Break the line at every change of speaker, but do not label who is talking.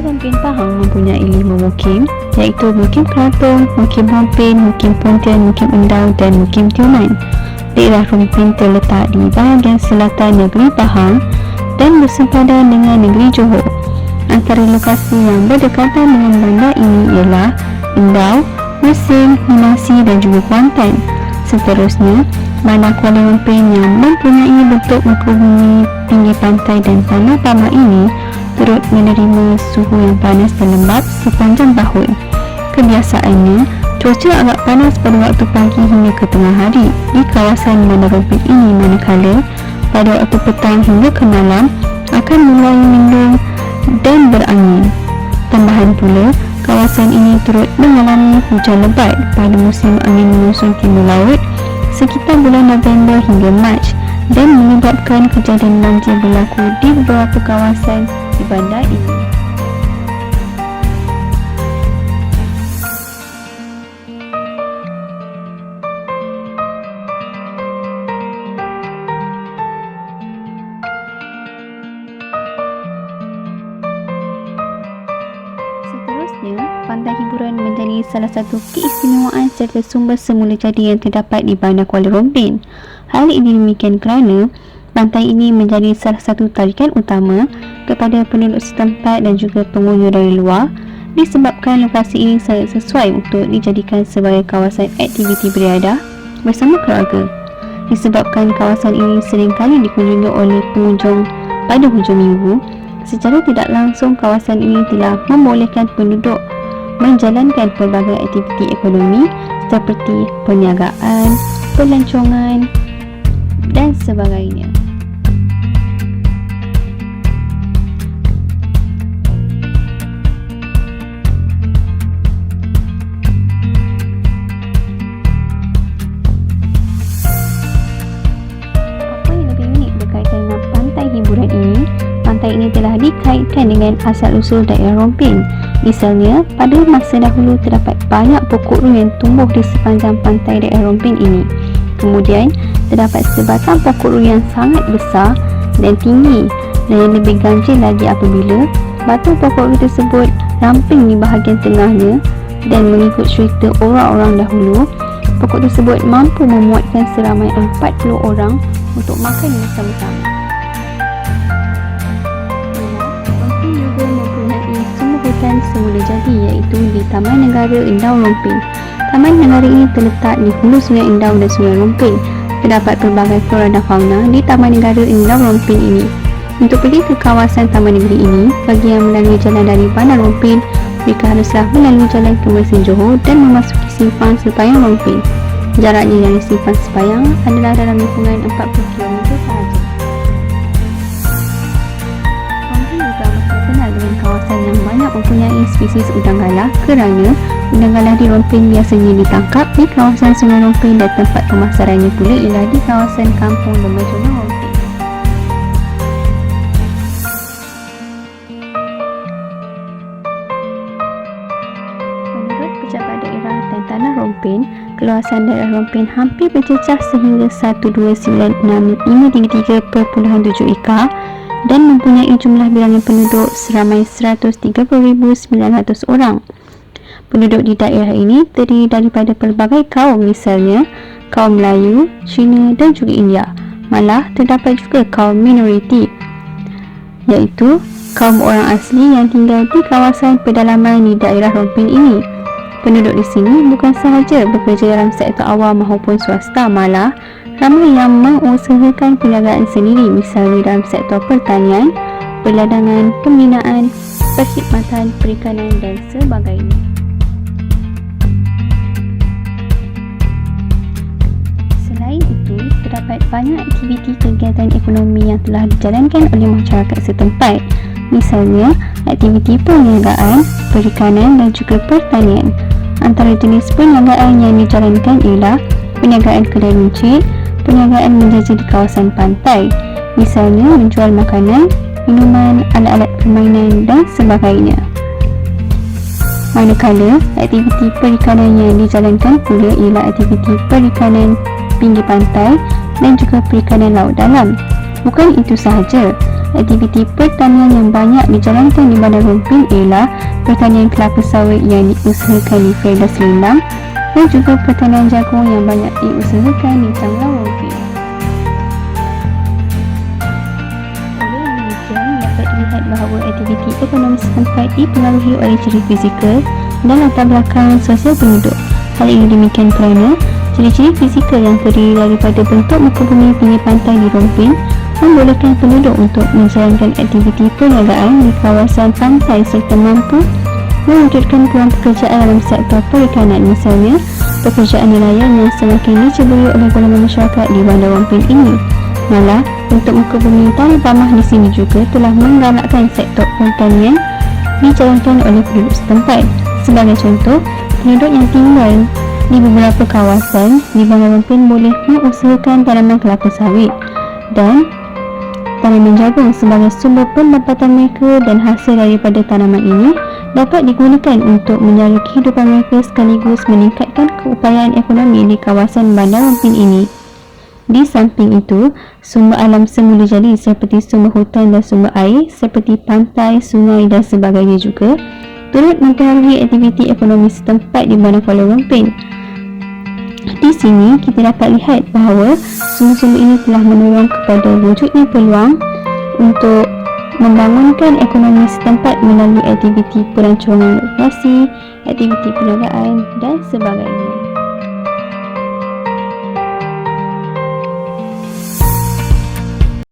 Rompin Pahang mempunyai 5 mukim, iaitu Mukim Kelantong, Mukim Rompin, Mukim Pontian, Mukim Endau dan Mukim Tiunan. Daerah Rompin terletak di bahagian selatan negeri Pahang dan bersempadan dengan negeri Johor. Antara lokasi yang berdekatan dengan bandar ini ialah Endau, Mersing, Minasi dan juga Kuantan. Seterusnya, bandar Kuala Lumpur yang mempunyai bentuk muka bumi, pinggir pantai dan tanah tamak ini turut menerima suhu yang panas dan lembap sepanjang tahun. Kebiasaannya, cuaca agak panas pada waktu pagi hingga ke tengah hari di kawasan Bandar Rompin ini, manakala pada waktu petang hingga ke malam akan mulai mendung dan berangin. Tambahan pula, kawasan ini turut mengalami hujan lebat pada musim angin monsun timur laut sekitar bulan November hingga Mac dan menyebabkan kejadian banjir berlaku di beberapa kawasan di bandar ini. Seterusnya, pantai hiburan menjadi salah satu keistimewaan serta sumber semula jadi yang terdapat di Bandar Kuala Lumpur. Hal ini demikian kerana pantai ini menjadi salah satu tarikan utama kepada penduduk setempat dan juga pengunjung dari luar, disebabkan lokasi ini sangat sesuai untuk dijadikan sebagai kawasan aktiviti beriadah bersama keluarga. Disebabkan kawasan ini seringkali dikunjungi oleh pengunjung pada hujung minggu, secara tidak langsung kawasan ini telah membolehkan penduduk menjalankan pelbagai aktiviti ekonomi seperti perniagaan, pelancongan dan sebagainya. Apa yang lebih unik berkaitan dengan pantai hiburan ini? Pantai ini telah dikaitkan dengan asal-usul daerah Rompin. Misalnya, pada masa dahulu terdapat banyak pokok ru yang tumbuh di sepanjang pantai daerah Rompin ini. Kemudian, terdapat sebatang pokok ru yang sangat besar dan tinggi, dan yang lebih ganjil lagi apabila batang pokok ru tersebut ramping di bahagian tengahnya, dan mengikut cerita orang-orang dahulu, pokok tersebut mampu memuatkan seramai 40 orang untuk makan bersama-sama. Rompin juga mempunyai sumber hutan semula jadi, iaitu di Taman Negara Endau Rompin. Taman negara ini terletak di hulu Sungai Endau dan Sungai Rompin. Terdapat pelbagai flora dan fauna di Taman Negara Endau Rompin ini. Untuk pergi ke kawasan taman negeri ini, bagi yang melalui jalan dari Bandar Rompin, mereka haruslah melalui jalan ke Mersing Johor dan memasuki simpang Sepayang Rompin. Jaraknya dari simpang Sepayang adalah dalam lingkungan 40 km sahaja. Rompin juga terkenal dengan kawasan yang banyak mempunyai spesies udang galah kerana udang galah di Rompin biasanya ditangkap di kawasan Sungai Rompin dan tempat pemasarannya pula ialah di kawasan Kampung Lemajuna Rompin. Menurut Pejabat Daerah dan Tanah Rompin, keluasan daerah Rompin hampir bercecah sehingga 1296,533.7 ekar dan mempunyai jumlah bilangan penduduk seramai 130,900 orang. Penduduk di daerah ini terdiri daripada pelbagai kaum, misalnya kaum Melayu, Cina dan juga India. Malah terdapat juga kaum minoriti, iaitu kaum orang asli yang tinggal di kawasan pedalaman di daerah Rompin ini. Penduduk di sini bukan sahaja bekerja dalam sektor awam maupun swasta, malah ramai yang mengusahakan perniagaan sendiri, misalnya dalam sektor pertanian, perladangan, pembinaan, perkhidmatan, perikanan dan sebagainya. Selain itu, terdapat banyak aktiviti kegiatan ekonomi yang telah dijalankan oleh masyarakat setempat, misalnya aktiviti perniagaan, perikanan dan juga pertanian. Antara jenis perniagaan yang dijalankan ialah perniagaan kedai runcit, perniagaan menjajah di kawasan pantai, misalnya menjual makanan, minuman, alat-alat permainan dan sebagainya. Manakala aktiviti perikanan yang dijalankan pula ialah aktiviti perikanan pinggir pantai dan juga perikanan laut dalam. Bukan itu sahaja, aktiviti pertanian yang banyak dijalankan di Bandar Rompin ialah pertanian kelapa sawit yang diusahakan di Felda Selendang dan juga pertanian jagung yang banyak diusahakan di Tanglau Rompin. Oleh demikian, dapat dilihat bahawa aktiviti ekonomi setempat dipengaruhi oleh ciri fizikal dan latar belakang sosial penduduk. Hal ini demikian kerana ciri-ciri fizikal yang terdiri daripada bentuk muka bumi pinggir pantai di Rompin membolehkan penduduk untuk menjalankan aktiviti perniagaan di kawasan pantai serta mampu mewujudkan peluang pekerjaan dalam sektor perikanan, misalnya pekerjaan nelayan yang semakin diceburi oleh golongan masyarakat di Bandar Rompin ini. Malah, bentuk muka bumi Tanah Pamah di sini juga telah menggalakkan sektor pertanian dijalankan oleh penduduk setempat. Sebagai contoh, penduduk yang tinggal di beberapa kawasan di Bandar Rompin boleh mengusahakan tanaman kelapa sawit dan tanaman jagung sebagai sumber pendapatan mereka, dan hasil daripada tanaman ini dapat digunakan untuk menjara kehidupan mereka sekaligus meningkatkan keupayaan ekonomi di kawasan Bandar Rompin ini. Di samping itu, sumber alam semula jadi seperti sumber hutan dan sumber air seperti pantai, sungai dan sebagainya juga turut mempengaruhi aktiviti ekonomi setempat di Bandar Kuala Lumpur. Di sini kita dapat lihat bahawa sumber-sumber ini telah mendorong kepada wujudnya peluang untuk membangunkan ekonomi setempat melalui aktiviti perancangan lokasi, aktiviti perniagaan dan sebagainya.